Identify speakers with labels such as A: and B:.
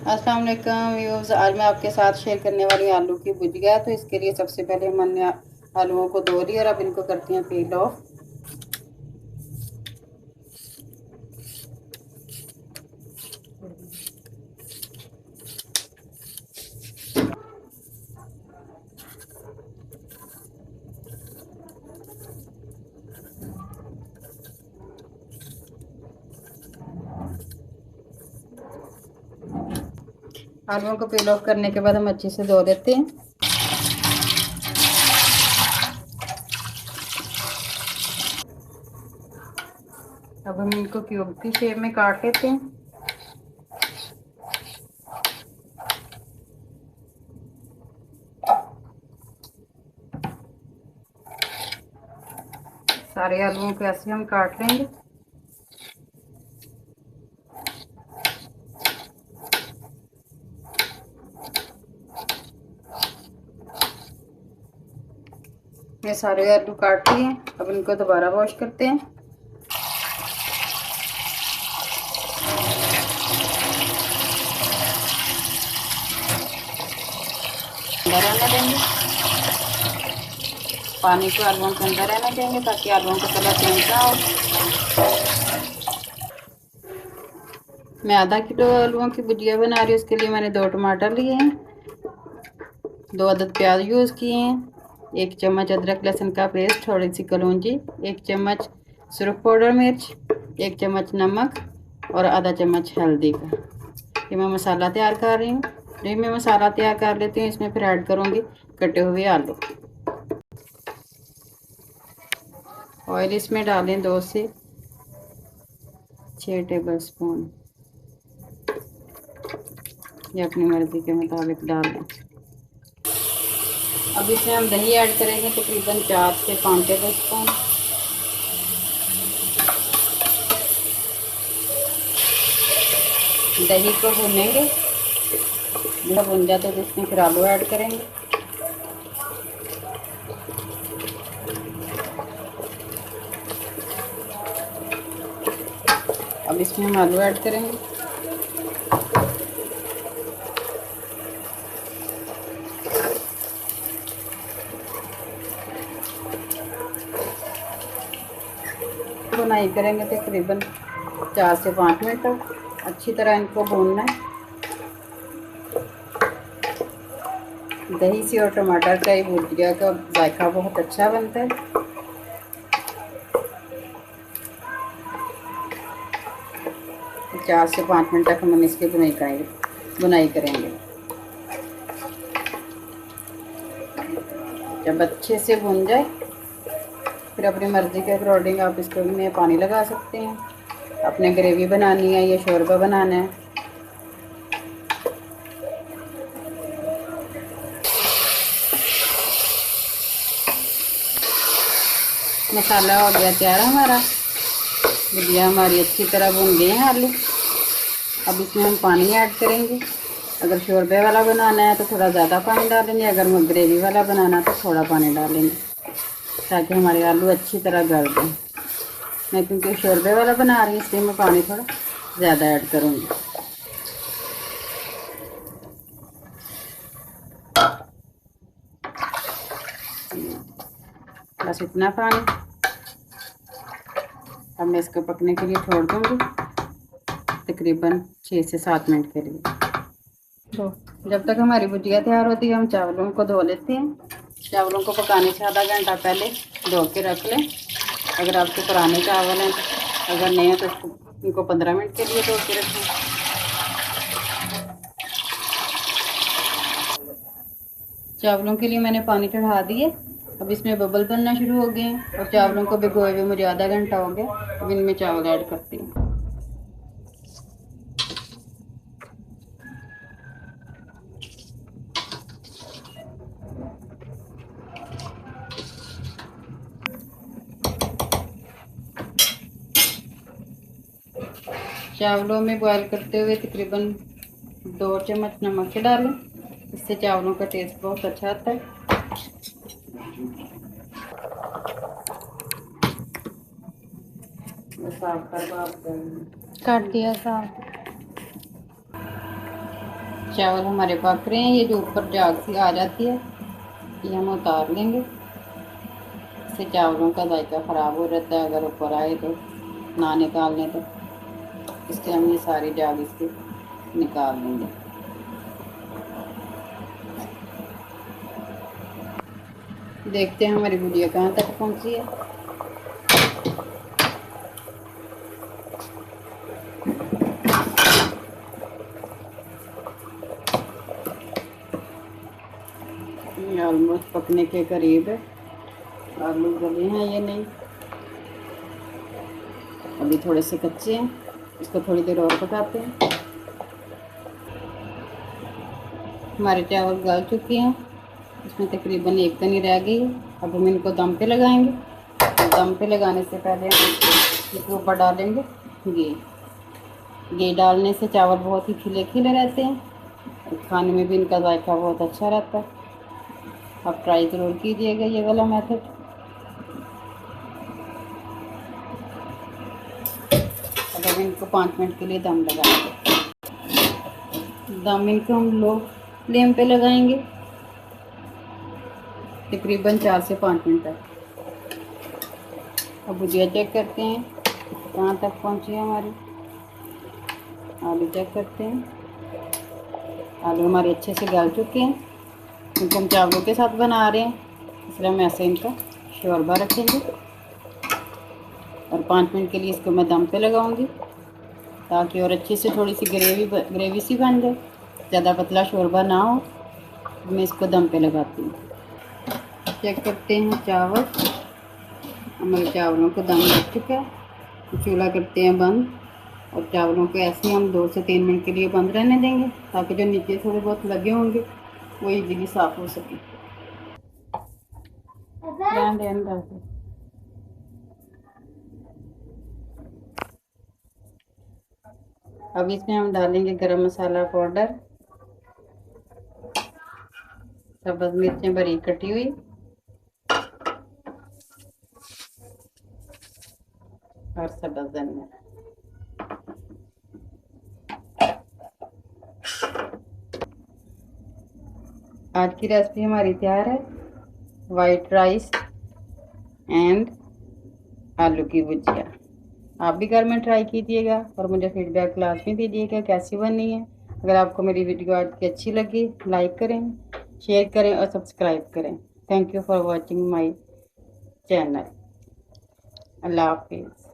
A: अस्सलाम वालेकुम व्यूअर्स। आज मैं आपके साथ शेयर करने वाली हूँ आलू की भुजिया। तो इसके लिए सबसे पहले हमने आलूओं को धो लिया और अब इनको करते हैं पील ऑफ। आलूओं को पील ऑफ करने के बाद हम अच्छे से धो लेते हैं। अब हम इनको क्यूब की शेप में काट लेते हैं। सारे आलूओं को ऐसे हम काट लेंगे। मैं सारे आलू काट लिए। अब इनको दोबारा वॉश करते हैं। अंदर रहने देंगे, पानी को आलूओं के अंदर रहने देंगे ताकि आलूओं का कलर चेंज ना हो। मैं आधा किलो आलूओं की भुजिया बना रही हूँ। उसके लिए मैंने 2 टमाटर लिए हैं, 2 अदद प्याज यूज़ किए हैं, 1 चम्मच अदरक लहसुन का पेस्ट, थोड़ी सी कलौंजी, 1 चम्मच सुरख पाउडर मिर्च, 1 चम्मच नमक और आधा चम्मच हल्दी का। ये मैं मसाला तैयार कर रही हूँ। जब मैं मसाला तैयार कर लेती हूँ इसमें फिर ऐड करूँगी कटे हुए आलू। ऑयल इसमें डालें 2 से 6 टेबल स्पून, ये अपनी मर्ज़ी के मुताबिक डाल लें। अब इसमें हम दही ऐड करेंगे तकरीबन 4 से 5 टेबल स्पून। दही को भूनेंगे, जब भुन जाए तो इसमें फिर आलू ऐड करेंगे। अब इसमें हम आलू ऐड करेंगे। भुनाई करेंगे तकरीबन 4 से 5 मिनट तक। अच्छी तरह इनको भूनना है। दही से और टमाटर का ही भुजिया का जायका बहुत अच्छा बनता है। 4 से 5 मिनट तक हम इसकी बुनाई करेंगे। जब अच्छे से भुन जाए फिर अपनी मर्ज़ी के अकॉर्डिंग आप इसको में पानी लगा सकते हैं। अपने ग्रेवी बनानी है या शोरबा बनाना है। मसाला हो गया तैयार हमारा। भुजिया हमारी अच्छी तरह भुन गए हैं आलू। अब इसमें हम पानी ऐड करेंगे। अगर शोरबे वाला बनाना है तो थोड़ा ज़्यादा पानी डालेंगे, अगर ग्रेवी वाला बनाना है तो थोड़ा पानी डालेंगे ताकि हमारे आलू अच्छी तरह गल दें। मैं क्योंकि शोरबे वाला बना रही हूँ इसलिए मैं पानी थोड़ा ज़्यादा ऐड करूँगी। बस इतना पानी। अब मैं इसको पकने के लिए छोड़ दूँगी तकरीबन 6 से 7 मिनट के लिए। तो जब तक हमारी भुजिया तैयार होती है हम चावलों को धो लेते हैं। चावलों को पकाने से आधा घंटा पहले धो के रख लें। अगर आपके पुराने चावल हैं, अगर नहीं है तो इनको 15 मिनट के लिए धो के रखें। चावलों के लिए मैंने पानी चढ़ा दिए। अब इसमें बबल बनना शुरू हो गए हैं और चावलों को भिगोए हुए मुझे आधा घंटा हो गया। अब इनमें चावल ऐड करती हूँ। चावलों में बॉईल करते हुए तकरीबन 2 चम्मच नमक के डालें। इससे चावलों का टेस्ट बहुत अच्छा आता है। साफ कर काट दिया साफ। चावल हमारे पक रहे हैं। ये जो ऊपर झाग सी आ जाती है ये हम उतार लेंगे। इससे चावलों का जायका ख़राब हो जाता है अगर ऊपर आए तो, ना निकालने तो। इसलिए हम ये सारी झाग इसके निकाल लेंगे। देखते हैं हमारी भुजिया कहाँ तक पहुँची है। ऑलमोस्ट पकने के करीब है। आलू गले हैं ये नहीं, अभी थोड़े से कच्चे हैं। इसको थोड़ी देर और पकाते हैं। हमारे चावल गल चुके हैं, इसमें तकरीबन एक तनी रह गई है। अब हम इनको दम पे लगाएंगे। दम पे लगाने से पहले हम इसके ऊपर डालेंगे घी। घी डालने से चावल बहुत ही खिले खिले रहते हैं और खाने में भी इनका जायका बहुत अच्छा रहता है। आप ट्राई ज़रूर कीजिएगा ये वाला मेथड। अब हम इनको 5 मिनट के लिए दम लगाएंगे। दम इनको हम लो फ्लेम पे लगाएंगे तकरीबन 4 से 5 मिनट तक। अब भुजिया चेक करते हैं कहाँ तक पहुँची है हमारी। आलू चेक करते हैं। आलू हमारे अच्छे से गल चुके हैं क्योंकि हम चावलों के साथ बना रहे हैं, इसलिए हम ऐसे इनका शोरबा रखेंगे। और 5 मिनट के लिए इसको मैं दम पे लगाऊंगी ताकि और अच्छे से थोड़ी सी ग्रेवी सी बन जाए। ज़्यादा पतला शोरबा ना हो। मैं इसको दम पे लगाती हूँ। चेक करते हैं चावल। हमारे चावलों को दम लग चुका है। चूल्हा करते हैं बंद और चावलों को ऐसे ही हम 2 से 3 मिनट के लिए बंद रहने देंगे ताकि जो नीचे थोड़े बहुत लगे होंगे वो इजीली साफ हो सके। अब इसमें हम डालेंगे गरम मसाला पाउडर, सब्ज़ मिर्चें बारीक कटी हुई और सब्ज़ धनिया। आज की रेसिपी हमारी तैयार है। वाइट राइस एंड आलू की भुजिया। आप भी घर में ट्राई कीजिएगा और मुझे फीडबैक लाजमी दीजिएगा कैसी बनी है। अगर आपको मेरी वीडियो आज की अच्छी लगी लाइक करें, शेयर करें और सब्सक्राइब करें। Thank you for watching my channel. अल्लाह हाफिज़।